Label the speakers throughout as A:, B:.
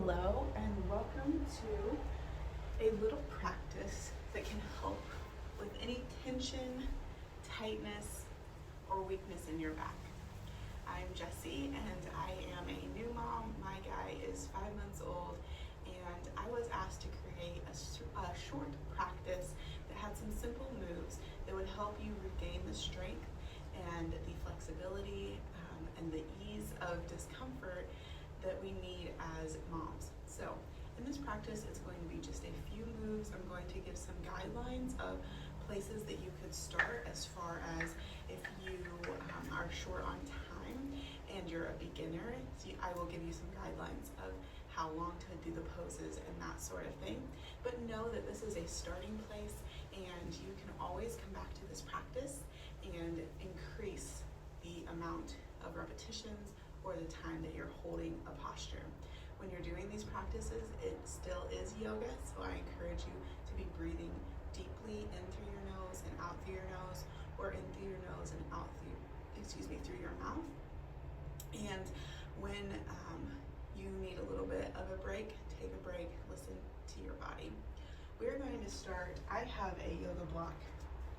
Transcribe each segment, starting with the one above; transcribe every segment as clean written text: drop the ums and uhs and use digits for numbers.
A: Hello and welcome to a little practice that can help with any tension, tightness, or weakness in your back. I'm Jessy and I am a new mom. My guy is 5 months old and I was asked to create a short practice that had some simple moves that would help you regain the strength and the flexibility and the ease of discomfort that we need as moms. So in this practice, it's going to be just a few moves. I'm going to give some guidelines of places that you could start as far as if you are short on time and you're a beginner. So I will give you some guidelines of how long to do the poses and that sort of thing. But know that this is a starting place and you can always come back to this practice and increase the amount of repetitions or the time that you're holding a posture. When you're doing these practices, it still is yoga, so I encourage you to be breathing deeply in through your nose and out through your nose, or in through your nose and out through, through your mouth. And when you need a little bit of a break, take a break, listen to your body. We're going to start, I have a yoga block.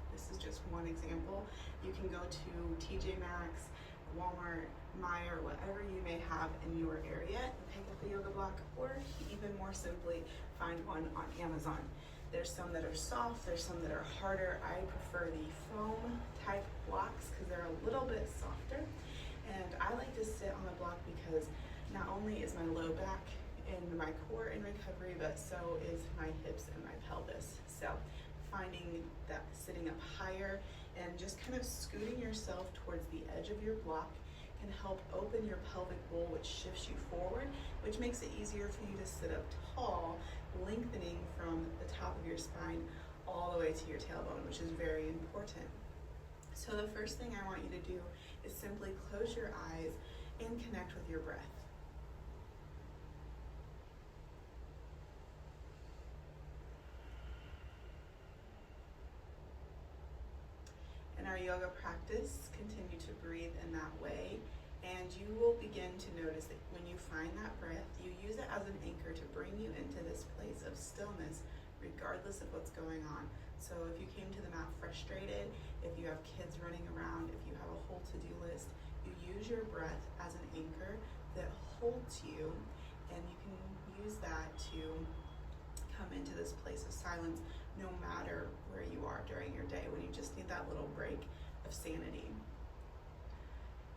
A: This is just one example. You can go to TJ Maxx, Walmart, Meijer, whatever you may have in your area and pick up a yoga block, or even more simply, find one on Amazon. There's some that are soft, there's some that are harder. I prefer the foam type blocks because they're a little bit softer. And I like to sit on the block because not only is my low back and my core in recovery, but so is my hips and my pelvis. So finding that sitting up higher and just kind of scooting yourself towards the edge of your block can help open your pelvic bowl, which shifts you forward, which makes it easier for you to sit up tall, lengthening from the top of your spine all the way to your tailbone, which is very important. So the first thing I want you to do is simply close your eyes and connect with your breath. In our yoga practice, continue to breathe in that way, and you will begin to notice that when you find that breath, you use it as an anchor to bring you into this place of stillness, regardless of what's going on. So if you came to the mat frustrated, if you have kids running around, if you have a whole to-do list, you use your breath as an anchor that holds you, and you can use that to come into this place of silence no matter where you are during your day, when you just need that little break of sanity.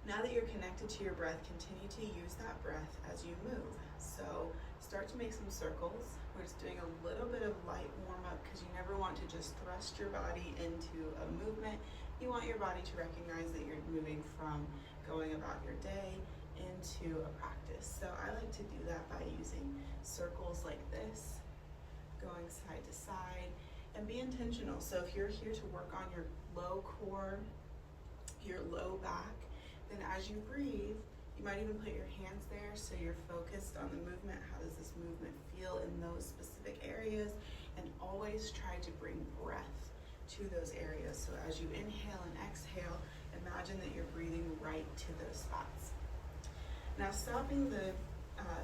A: Now that you're connected to your breath, continue to use that breath as you move. So start to make some circles. We're just doing a little bit of light warm-up because you never want to just thrust your body into a movement. You want your body to recognize that you're moving from going about your day into a practice. So I like to do that by using circles like this, going side to side, and be intentional. So if you're here to work on your low core, your low back, then as you breathe, you might even put your hands there so you're focused on the movement. How does this movement feel in those specific areas? And always try to bring breath to those areas. So as you inhale and exhale, imagine that you're breathing right to those spots. Now stopping the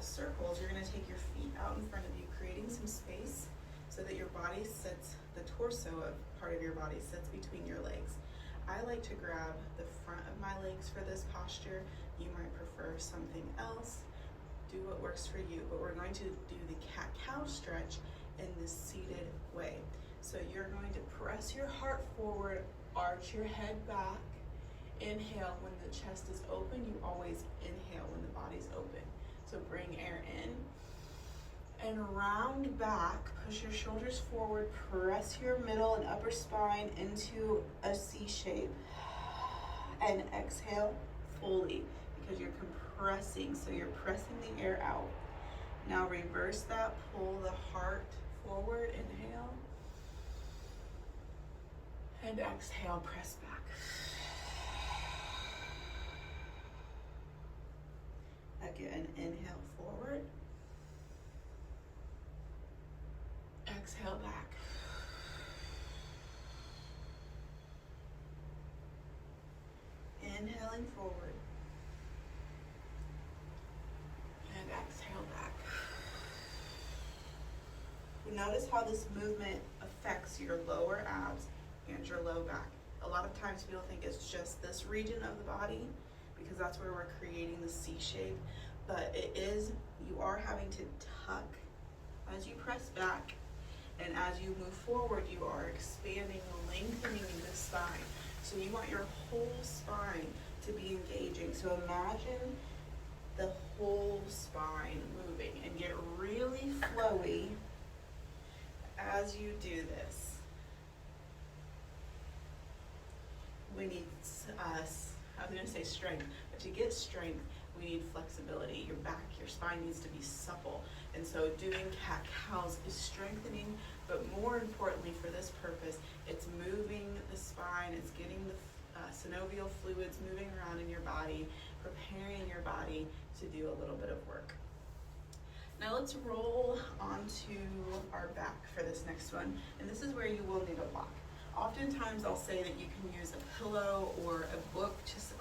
A: circles, you're going to take your feet out in front of you, creating some space so that your body sits, the torso of part of your body sits between your legs. I like to grab the front of my legs for this posture. You might prefer something else. Do what works for you, but we're going to do the cat-cow stretch in this seated way. So you're going to press your heart forward, arch your head back, inhale. When the chest is open, you always inhale when the body's open. So bring air in and round back, push your shoulders forward, press your middle and upper spine into a C shape, and exhale fully because you're compressing, so you're pressing the air out. Now reverse that, pull the heart forward, inhale, and exhale, press back. Again, inhale forward, exhale back. Inhaling forward and exhale back. notice how this movement affects your lower abs and your low back. A lot of times people think it's just this region of the body because that's where we're creating the C shape, but it is, you are having to tuck as you press back, and as you move forward, you are expanding, lengthening the spine. So you want your whole spine to be engaging. So imagine the whole spine moving and get really flowy as you do this. We need, I was going to say strength, but to get strength, we need flexibility. Your back, your spine needs to be supple. And so doing cat-cows is strengthening, but more importantly for this purpose, it's moving the spine, it's getting the synovial fluids moving around in your body, preparing your body to do a little bit of work. Now let's roll onto our back for this next one, and this is where you will need a block. Oftentimes I'll say that you can use a pillow or a book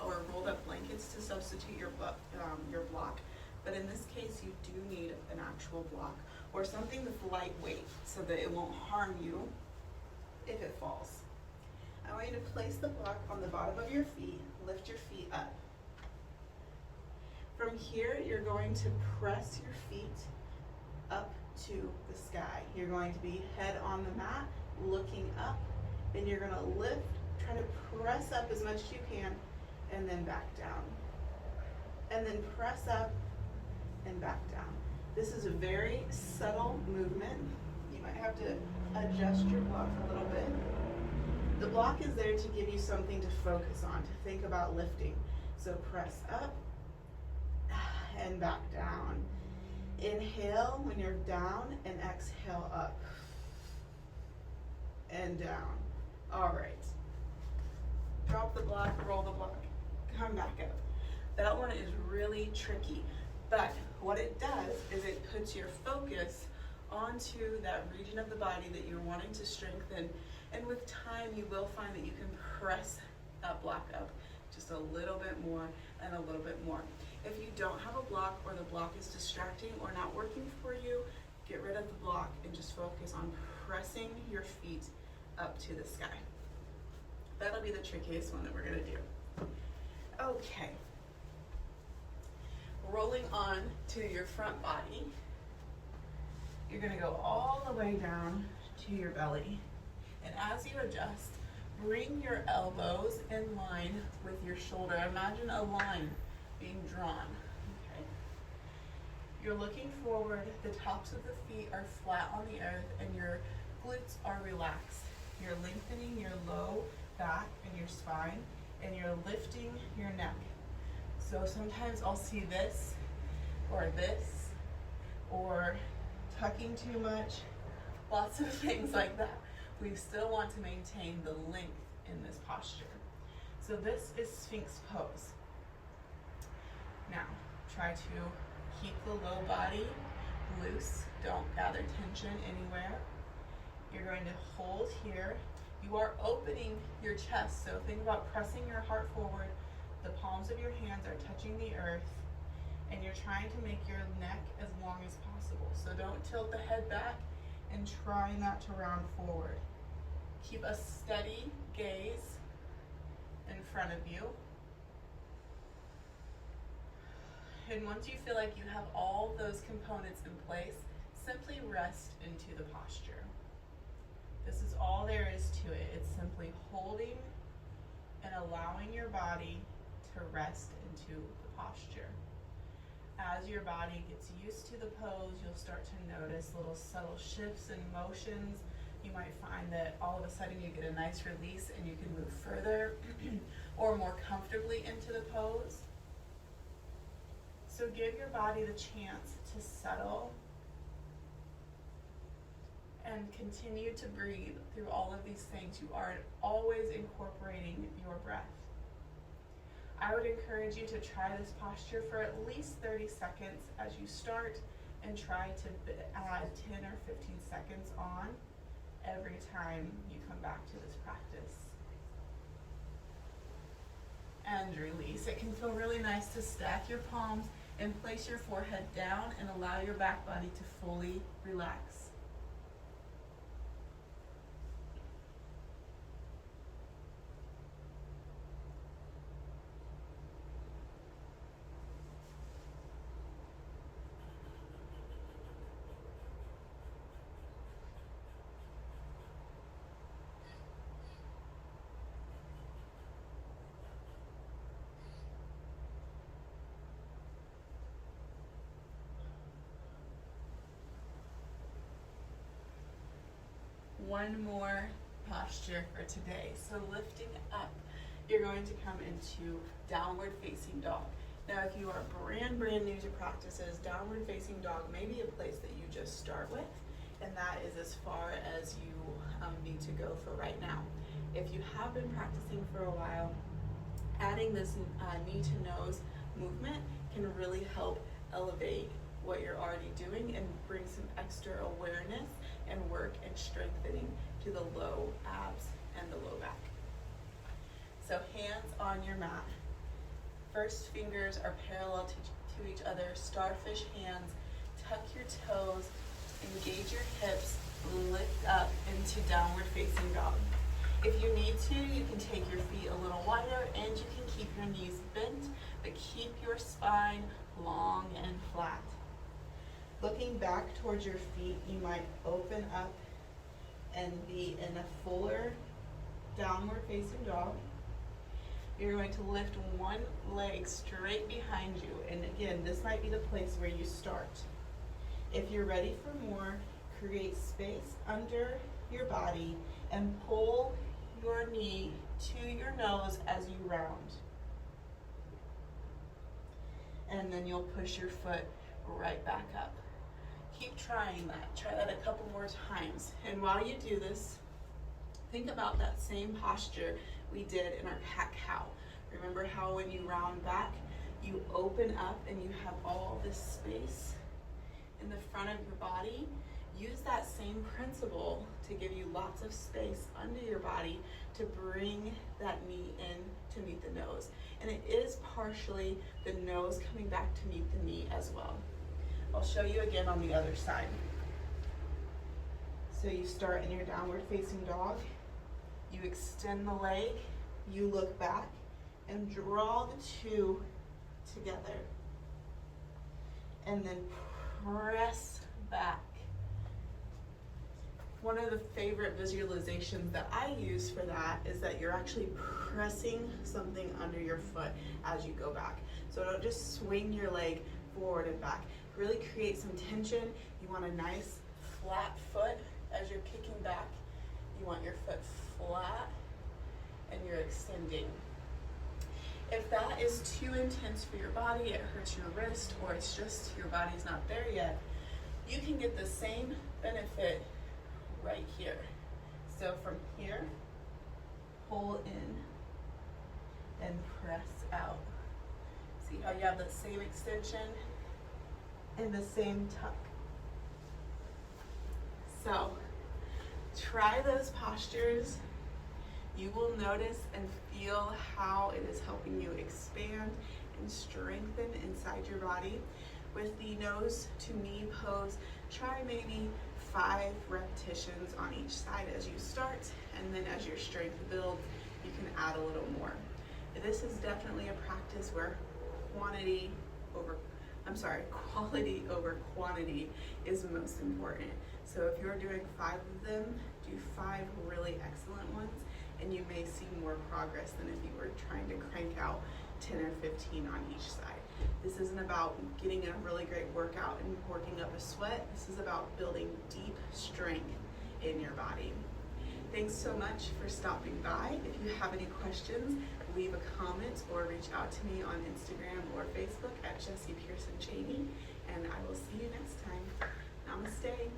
A: or rolled up blankets to substitute your block, but in this case you do need an actual block or something that's lightweight so that it won't harm you if it falls. I want you to place the block on the bottom of your feet, lift your feet up. From here, you're going to press your feet up to the sky. You're going to be head on the mat, looking up, and you're gonna lift, try to press up as much as you can, and then back down. And then press up and back down. This is a very subtle movement. You might have to adjust your block a little bit. The block is there to give you something to focus on, to think about lifting. So press up and back down. Inhale when you're down and exhale up and down. All right. Drop the block, roll the block, come back up. That one is really tricky, but what it does is it puts your focus onto that region of the body that you're wanting to strengthen, and with time you will find that you can press that block up just a little bit more and a little bit more. If you don't have a block or the block is distracting or not working for you, get rid of the block and just focus on pressing your feet up to the sky. That'll be the trickiest one that we're gonna do. Okay. Rolling on to your front body. You're gonna go all the way down to your belly. And as you adjust, bring your elbows in line with your shoulder. Imagine a line being drawn. Okay. You're looking forward, the tops of the feet are flat on the earth and your glutes are relaxed. You're lengthening your low back and your spine, and you're lifting your neck. So sometimes I'll see this, or tucking too much, lots of things like that. We still want to maintain the length in this posture. So this is Sphinx pose. Now, try to keep the low body loose. Don't gather tension anywhere. You're going to hold here. You are opening your chest, so think about pressing your heart forward. The palms of your hands are touching the earth, and you're trying to make your neck as long as possible. So don't tilt the head back and try not to round forward. Keep a steady gaze in front of you. And once you feel like you have all those components in place, simply rest into the posture. This is all there is to it. It's simply holding and allowing your body to rest into the posture. As your body gets used to the pose, you'll start to notice little subtle shifts and motions. You might find that all of a sudden you get a nice release and you can move further or more comfortably into the pose. So give your body the chance to settle and continue to breathe through all of these things. You are always incorporating your breath. I would encourage you to try this posture for at least 30 seconds as you start, and try to add 10 or 15 seconds on every time you come back to this practice. And release. It can feel really nice to stack your palms and place your forehead down and allow your back body to fully relax. one more posture for today. So lifting up, you're going to come into downward facing dog. Now, if you are brand new to practices, downward facing dog may be a place that you just start with, and that is as far as you need to go for right now. If you have been practicing for a while, adding this knee to nose movement can really help elevate what you're already doing and bring some extra awareness and work and strengthening to the low abs and the low back. So hands on your mat. First fingers are parallel to each other, starfish hands. Tuck your toes, engage your hips, lift up into downward facing dog. If you need to, you can take your feet a little wider and you can keep your knees bent, but keep your spine long and flat. Looking back towards your feet, you might open up and be in a fuller downward facing dog. You're going to lift one leg straight behind you. And again, this might be the place where you start. If you're ready for more, create space under your body and pull your knee to your nose as you round. And then you'll push your foot right back up. Keep trying that. Try that a couple more times. And while you do this, think about that same posture we did in our cat-cow. Remember how when you round back, you open up and you have all this space in the front of your body? Use that same principle to give you lots of space under your body to bring that knee in to meet the nose. And it is partially the nose coming back to meet the knee as well. I'll show you again on the other side. So you start in your downward facing dog, you extend the leg, you look back and draw the two together. And then press back. One of the favorite visualizations that I use for that is that you're actually pressing something under your foot as you go back. So don't just swing your leg forward and back. Really create some tension. You want a nice flat foot as you're kicking back. You want your foot flat and you're extending. If that is too intense for your body, it hurts your wrist, or it's just your body's not there yet, you can get the same benefit right here. So from here, pull in and press out. See how you have the same extension and the same tuck. So try those postures. You will notice and feel how it is helping you expand and strengthen inside your body. With the nose to knee pose, try maybe 5 repetitions on each side as you start, and then as your strength builds, you can add a little more. This is definitely a practice where quality over quantity is most important. So if you're doing 5 of them, do 5 really excellent ones, and you may see more progress than if you were trying to crank out 10 or 15 on each side. This isn't about getting a really great workout and working up a sweat. This is about building deep strength in your body. Thanks so much for stopping by. If you have any questions, leave a comment or reach out to me on Instagram or Facebook at 𝐃𝐞𝐭𝐚𝐢𝐥𝐬, and I will see you next time. Namaste.